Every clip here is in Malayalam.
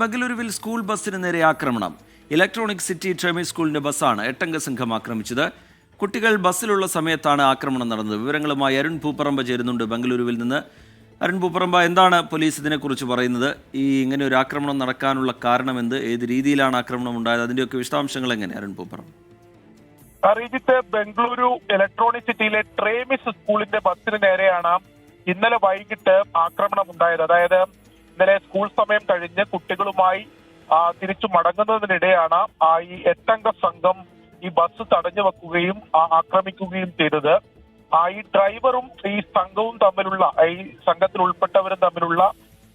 ബംഗളൂരുവിൽ സ്കൂൾ ബസ്സിന് നേരെ ആക്രമണം. ഇലക്ട്രോണിക് സിറ്റി ട്രെമി സ്കൂളിന്റെ ബസ്സാണ് 8 സംഘം ആക്രമിച്ചത്. കുട്ടികൾ ബസ്സിലുള്ള സമയത്താണ് ആക്രമണം നടന്നത്. വിവരങ്ങളുമായി അരുൺ പൂപ്പറമ്പ ചേരുന്നുണ്ട് ബംഗളൂരുവിൽ നിന്ന്. അരുൺ പൂപ്പറമ്പ, എന്താണ് പോലീസ് ഇതിനെക്കുറിച്ച് പറയുന്നത്? ഇങ്ങനെ ഒരു ആക്രമണം നടക്കാനുള്ള കാരണമെന്ത്? ഏത് രീതിയിലാണ് ആക്രമണം ഉണ്ടായത്? അതിന്റെയൊക്കെ വിശദാംശങ്ങൾ എങ്ങനെ, അരുൺ പൂപ്പറമ്പ? അരീജിത്ത്, ബംഗളൂരു ഇലക്ട്രോണിക് സിറ്റിയിലെ ട്രേമിസ് സ്കൂളിന്റെ ബസ്സിന് നേരെയാണ് ഇന്നലെ വൈകിട്ട് ആക്രമണം ഉണ്ടായത്. അതായത് ഇന്നലെ സ്കൂൾ സമയം കഴിഞ്ഞ് കുട്ടികളുമായി തിരിച്ചു മടങ്ങുന്നതിനിടെയാണ് ഈ 8 സംഘം ഈ ബസ് തടഞ്ഞു വെക്കുകയും ആക്രമിക്കുകയും ചെയ്തത്. ഈ ഡ്രൈവറും ഈ സംഘവും തമ്മിലുള്ള, ഈ സംഘത്തിൽ ഉൾപ്പെട്ടവരും തമ്മിലുള്ള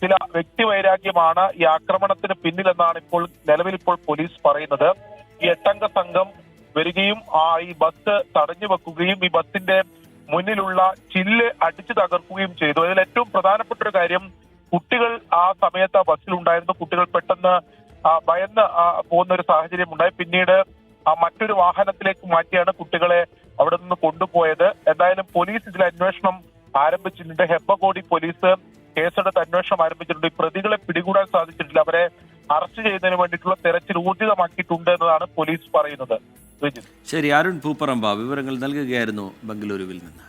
ചില വ്യക്തിവൈരാഗ്യമാണ് ഈ ആക്രമണത്തിന് പിന്നിലെന്നാണ് നിലവിൽ പോലീസ് പറയുന്നത്. ഈ 8 സംഘം വരികയും ഈ ബസ് തടഞ്ഞു വെക്കുകയും ഈ ബസിന്റെ മുന്നിലുള്ള ചില്ല് അടിച്ചു തകർക്കുകയും ചെയ്തു. അതിൽ ഏറ്റവും പ്രധാനപ്പെട്ട ഒരു കാര്യം, കുട്ടികൾ ആ സമയത്ത് ആ ബസ്സിലുണ്ടായിരുന്നു. കുട്ടികൾ പെട്ടെന്ന് ഭയന്ന് പോകുന്ന ഒരു സാഹചര്യം ഉണ്ടായി. പിന്നീട് മറ്റൊരു വാഹനത്തിലേക്ക് മാറ്റിയാണ് കുട്ടികളെ അവിടെ നിന്ന് കൊണ്ടുപോയത്. എന്തായാലും പോലീസ് ഇതിൽ അന്വേഷണം ആരംഭിച്ചിട്ടുണ്ട്. ഹെബ്ബഗോഡി പോലീസ് കേസെടുത്ത് അന്വേഷണം ആരംഭിച്ചിട്ടുണ്ട്. ഈ പ്രതികളെ പിടികൂടാൻ സാധിച്ചിട്ടില്ല. അവരെ അറസ്റ്റ് ചെയ്യുന്നതിന് വേണ്ടിയിട്ടുള്ള തെരച്ചിൽ ഊർജിതമാക്കിയിട്ടുണ്ട് എന്നതാണ് പോലീസ് പറയുന്നത്. ശരി, അരുൺ പൂപ്പറമ്പ വിവരങ്ങൾ നൽകുകയായിരുന്നു ബംഗളൂരുവിൽ നിന്ന്.